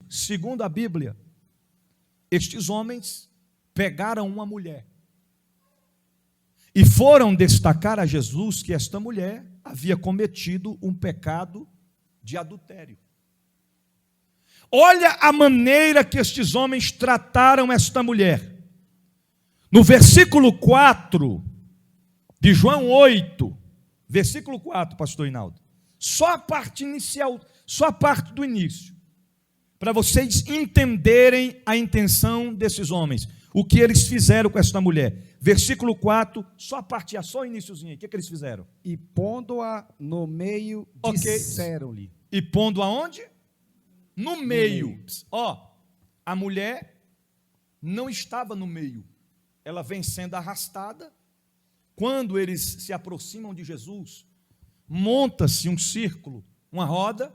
segundo a Bíblia, estes homens pegaram uma mulher e foram destacar a Jesus que esta mulher havia cometido um pecado de adultério. Olha a maneira que estes homens trataram esta mulher. No versículo 4 de João 8, versículo 4, pastor Hinaldo, só a parte inicial, só a parte do início, para vocês entenderem a intenção desses homens, o que eles fizeram com esta mulher. Versículo 4, só a parte, só o iniciozinho aí, o que eles fizeram? E pondo-a no meio, disseram-lhe. E pondo aonde? No meio. Ó, a mulher não estava no meio, ela vem sendo arrastada. Quando eles se aproximam de Jesus, monta-se um círculo, uma roda,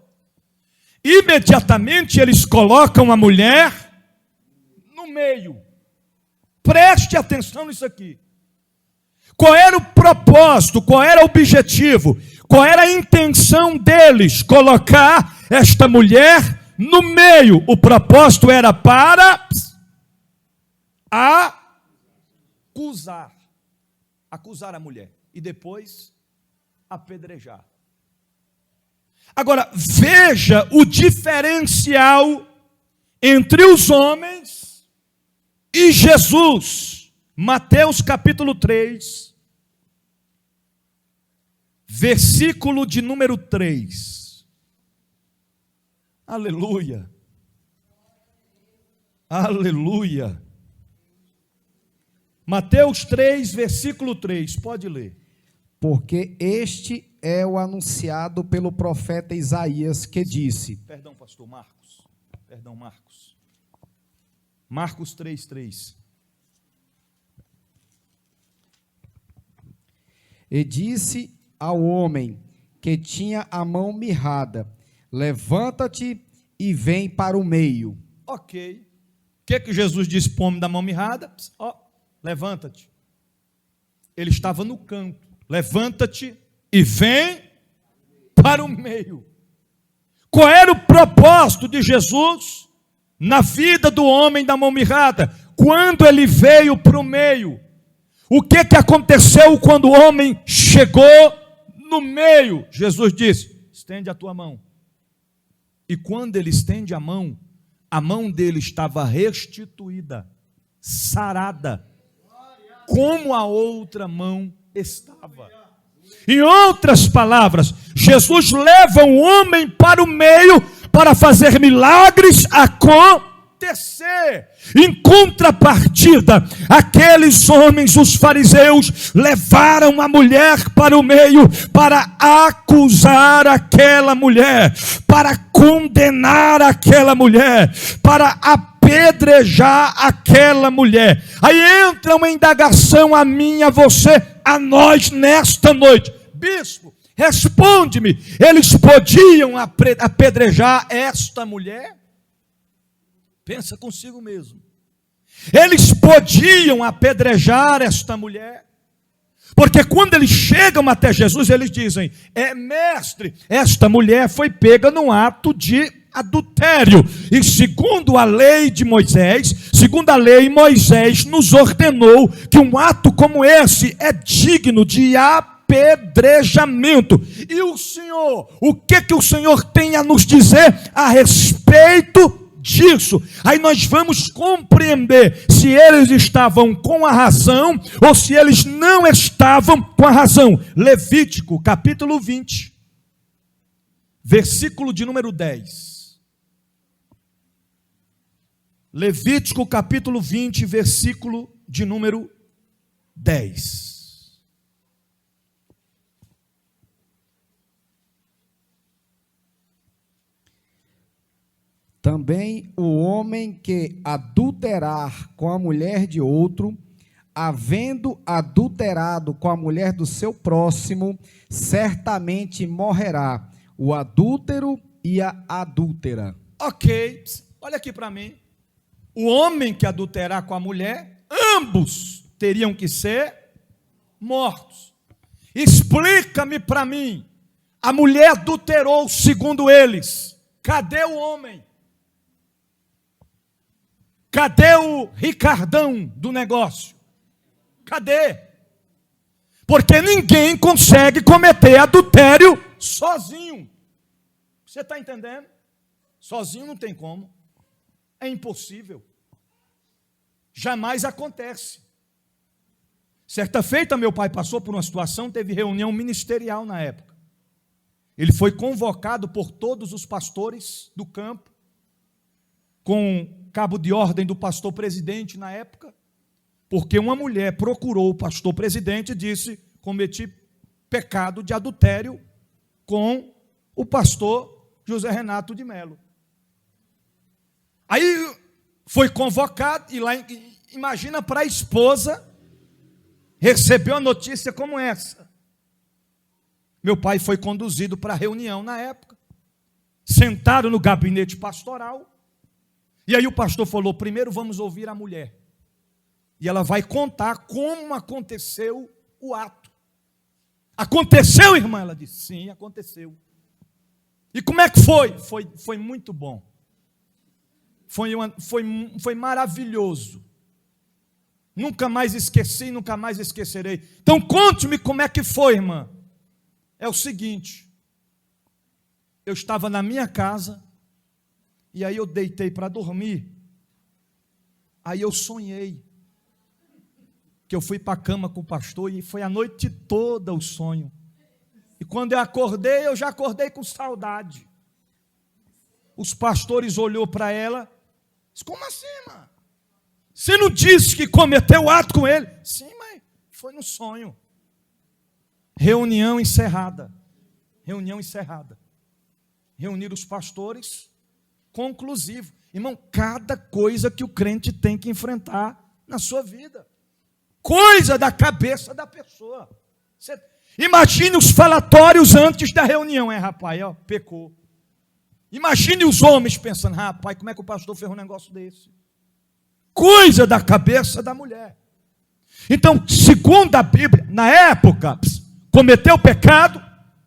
imediatamente eles colocam a mulher no meio. Preste atenção nisso aqui. Qual era o propósito, qual era o objetivo, qual era a intenção deles? Colocar esta mulher no meio. O propósito era para acusar a mulher e depois apedrejar. Agora, veja o diferencial entre os homens e Jesus. Mateus capítulo 3, versículo de número 3. Aleluia. Aleluia. Mateus 3, versículo 3, pode ler. Porque este é o anunciado pelo profeta Isaías, que disse... Perdão, pastor, Marcos. Perdão, Marcos. Marcos 3, 3. E disse ao homem que tinha a mão mirrada, levanta-te e vem para o meio. Ok. O que Jesus disse para o homem da mão mirrada? Levanta-te. Ele estava no canto. Levanta-te e vem para o meio. Qual era o propósito de Jesus na vida do homem da mão mirrada? Quando ele veio para o meio, o que aconteceu quando o homem chegou no meio? Jesus disse: estende a tua mão. E quando ele estende a mão dele estava restituída, sarada, como a outra mão estava. Em outras palavras, Jesus leva o homem para o meio para fazer milagres acontecer. Em contrapartida, aqueles homens, os fariseus, levaram a mulher para o meio para acusar aquela mulher, para condenar aquela mulher, para apedrejar aquela mulher. Aí entra uma indagação a mim, a você, a nós nesta noite. Bispo, responde-me, eles podiam apedrejar esta mulher? Pensa consigo mesmo. Eles podiam apedrejar esta mulher? Porque quando eles chegam até Jesus, eles dizem: mestre, esta mulher foi pega num ato de adultério. E segundo a lei de Moisés, Moisés nos ordenou que um ato como esse é digno de apedrejamento. E o Senhor, o que o Senhor tem a nos dizer a respeito disso? Aí nós vamos compreender se eles estavam com a razão ou se eles não estavam com a razão. Levítico capítulo 20, versículo de número 10. Levítico capítulo 20, versículo de número 10. Também o homem que adulterar com a mulher de outro, havendo adulterado com a mulher do seu próximo, certamente morrerá o adúltero e a adúltera. Ok, olha aqui para mim. O homem que adulterar com a mulher, ambos teriam que ser mortos. Explica-me para mim. A mulher adulterou segundo eles. Cadê o homem? Cadê o Ricardão do negócio? Cadê? Porque ninguém consegue cometer adultério sozinho. Você está entendendo? Sozinho não tem como. É impossível. Jamais acontece. Certa feita, meu pai passou por uma situação, teve reunião ministerial na época. Ele foi convocado por todos os pastores do campo, com cabo de ordem do pastor presidente na época, porque uma mulher procurou o pastor presidente e disse: cometi pecado de adultério com o pastor José Renato de Melo. Aí foi convocado, e lá, imagina para a esposa, recebeu a notícia como essa. Meu pai foi conduzido para a reunião na época, sentaram no gabinete pastoral, e aí o pastor falou: primeiro vamos ouvir a mulher, e ela vai contar como aconteceu o ato. Aconteceu, irmã? Ela disse: sim, aconteceu. E como é que foi? Foi muito bom. Foi maravilhoso. Nunca mais esqueci, nunca mais esquecerei. Então conte-me como é que foi, irmã. É o seguinte: eu estava na minha casa, e aí eu deitei para dormir, aí eu sonhei, que eu fui para a cama com o pastor, e foi a noite toda o sonho, e quando eu acordei, eu já acordei com saudade. Os pastores olhou para ela, disse: como assim, irmã? Você não disse que cometeu o ato com ele? Sim, mas foi no sonho. Reunião encerrada. Reunião encerrada. Reuniram os pastores, conclusivo. Irmão, cada coisa que o crente tem que enfrentar na sua vida. Coisa da cabeça da pessoa. Você imagine os falatórios antes da reunião. Rapaz, ó, pecou. Imagine os homens pensando: rapaz, como é que o pastor fez um negócio desse? Coisa da cabeça da mulher. Então, segundo a Bíblia, na época, cometeu pecado,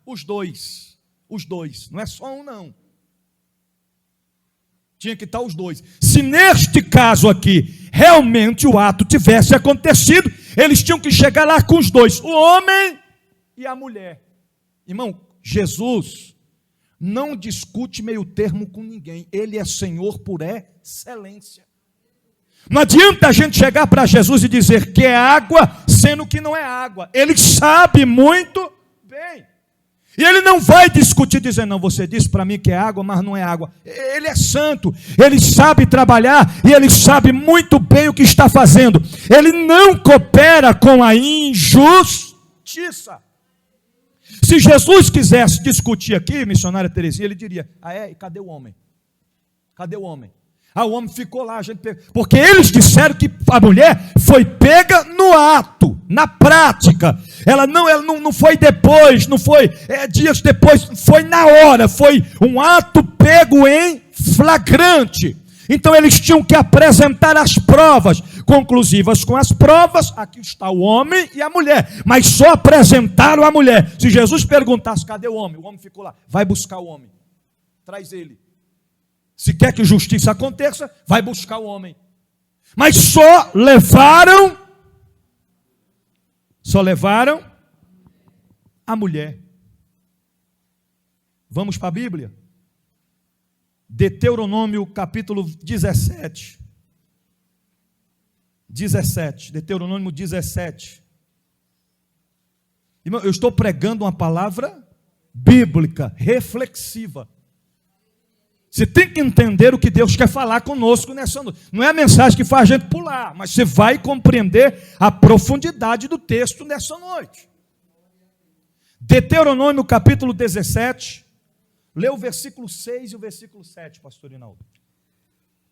os dois, não é só um não. Tinha que estar os dois. Se neste caso aqui, realmente o ato tivesse acontecido, eles tinham que chegar lá com os dois, o homem e a mulher. Irmão, Jesus não discute meio termo com ninguém, Ele é Senhor por excelência. Não adianta a gente chegar para Jesus e dizer que é água, sendo que não é água. Ele sabe muito bem. E Ele não vai discutir, dizer: não, você disse para mim que é água, mas não é água. Ele é santo, Ele sabe trabalhar, e Ele sabe muito bem o que está fazendo. Ele não coopera com a injustiça. Se Jesus quisesse discutir aqui, missionária Terezinha, ele diria: e cadê o homem? Cadê o homem? O homem ficou lá, a gente pegou. Porque eles disseram que a mulher foi pega no ato, na prática. Ela não foi depois, não foi dias depois, foi na hora, foi um ato pego em flagrante. Então eles tinham que apresentar as provas, conclusivas com as provas. Aqui está o homem e a mulher, mas só apresentaram a mulher. Se Jesus perguntasse: cadê o homem ficou lá. Vai buscar o homem, traz ele. Se quer que justiça aconteça, vai buscar o homem. Mas só levaram a mulher. Vamos para a Bíblia? Deuteronômio capítulo 17. Deuteronômio 17. Irmão, eu estou pregando uma palavra bíblica, reflexiva. Você tem que entender o que Deus quer falar conosco nessa noite. Não é a mensagem que faz a gente pular, mas você vai compreender a profundidade do texto nessa noite. Deuteronômio capítulo 17, lê o versículo 6 e o versículo 7, pastor Rinaldo.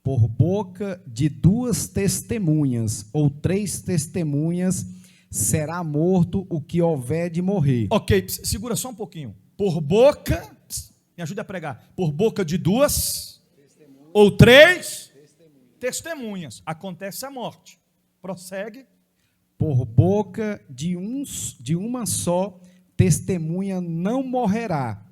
Por boca de 2 testemunhas ou 3 testemunhas será morto o que houver de morrer. Ok, segura só um pouquinho. Por boca... Me ajude a pregar. Por boca de 2 ou 3 testemunhas acontece a morte. Prossegue. Por boca de uma só testemunha não morrerá.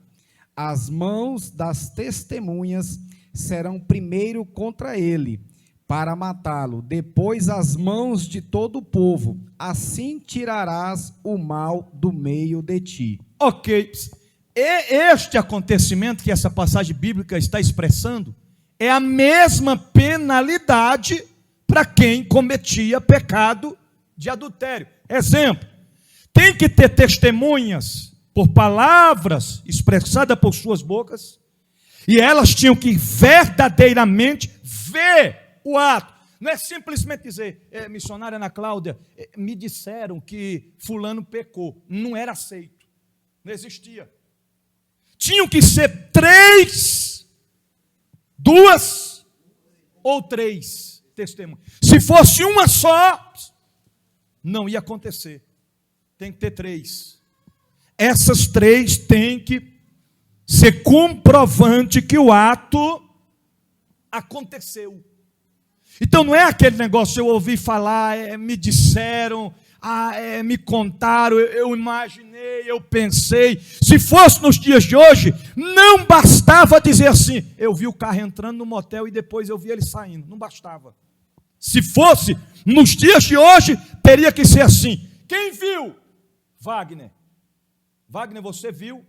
As mãos das testemunhas serão primeiro contra ele, para matá-lo, depois as mãos de todo o povo, assim tirarás o mal do meio de ti. Ok, este acontecimento que essa passagem bíblica está expressando é a mesma penalidade para quem cometia pecado de adultério. Exemplo, tem que ter testemunhas por palavras expressadas por suas bocas, e elas tinham que verdadeiramente ver o ato. Não é simplesmente dizer, missionária Ana Cláudia, me disseram que fulano pecou. Não era aceito. Não existia. Tinham que ser 3, 2 ou 3 testemunhas. Se fosse uma só, não ia acontecer. Tem que ter 3. Essas 3 têm que ser comprovante que o ato aconteceu. Então não é aquele negócio, eu ouvi falar, me disseram, me contaram, eu imaginei, eu pensei. Se fosse nos dias de hoje, não bastava dizer assim, eu vi o carro entrando no motel e depois eu vi ele saindo. Não bastava. Se fosse nos dias de hoje, teria que ser assim. Quem viu? Wagner. Wagner, você viu?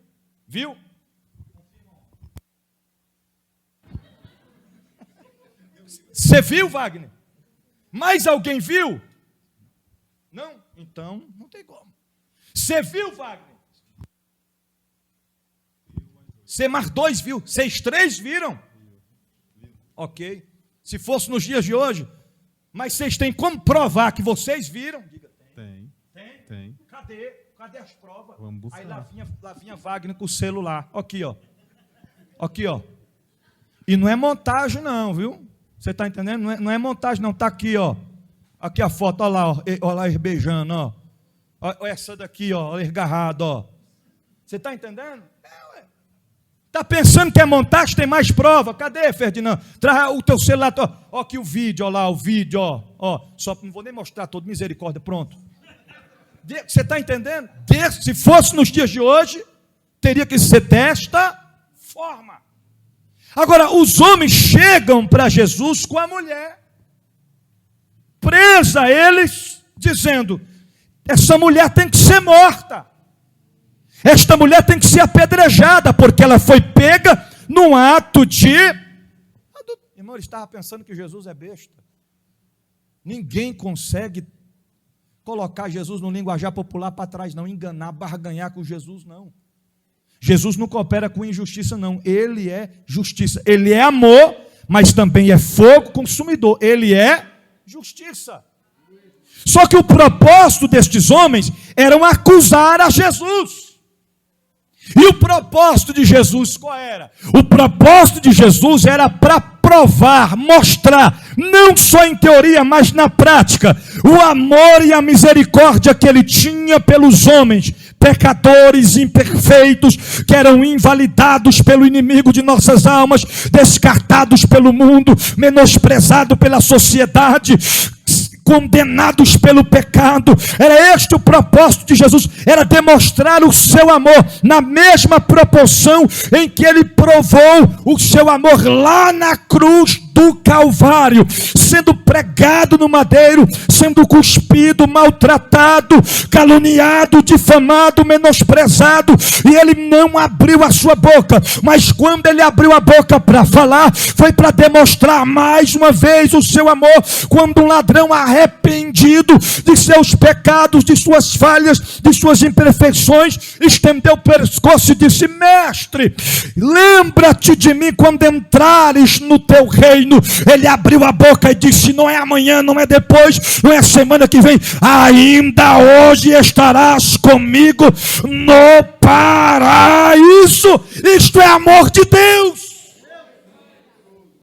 Viu? Você viu, Wagner? Mais alguém viu? Não? Então, não tem como. Você viu, Wagner? Você mais 2 viu? Vocês 3 viram? Ok. Se fosse nos dias de hoje, mas vocês têm como provar que vocês viram? Diga, tem. Cadê as provas? Vamos buscar. Aí lá vinha Wagner com o celular. Aqui, ó. E não é montagem não, viu? Você está entendendo? Não é montagem, não. Está aqui, ó. Aqui a foto, olha lá eles beijando, ó. Olha essa daqui, ó, esgarrado, ó. Você está entendendo? Está pensando que é montagem? Tem mais prova. Cadê, Ferdinando? Traz o teu celular. Ó, aqui o vídeo, ó lá, o vídeo, ó. Só não vou nem mostrar todo, misericórdia, pronto. Você está entendendo? Se fosse nos dias de hoje, teria que ser desta forma. Agora, os homens chegam para Jesus com a mulher, presa a eles, dizendo, essa mulher tem que ser morta, esta mulher tem que ser apedrejada, porque ela foi pega num ato de... Irmão, ele estava pensando que Jesus é besta. Ninguém consegue colocar Jesus no linguajar popular para trás, não, enganar, barganhar com Jesus, não. Jesus não coopera com injustiça, não. Ele é justiça. Ele é amor, mas também é fogo consumidor. Ele é justiça. Só que o propósito destes homens era acusar a Jesus. E o propósito de Jesus qual era? O propósito de Jesus era para provar, mostrar, não só em teoria, mas na prática, o amor e a misericórdia que ele tinha pelos homens, pecadores imperfeitos, que eram invalidados pelo inimigo de nossas almas, descartados pelo mundo, menosprezados pela sociedade, condenados pelo pecado. Era este o propósito de Jesus, era demonstrar o seu amor na mesma proporção em que ele provou o seu amor lá na cruz do Calvário, sendo pregado no madeiro, sendo cuspido, maltratado, caluniado, difamado, menosprezado, e ele não abriu a sua boca, mas quando ele abriu a boca para falar, foi para demonstrar mais uma vez o seu amor, quando um ladrão arrependido de seus pecados, de suas falhas, de suas imperfeições, estendeu o pescoço e disse, mestre, lembra-te de mim quando entrares no teu reino. Ele abriu a boca e disse, não é amanhã, não é depois, não é semana que vem, ainda hoje estarás comigo no paraíso. Isto é amor de Deus.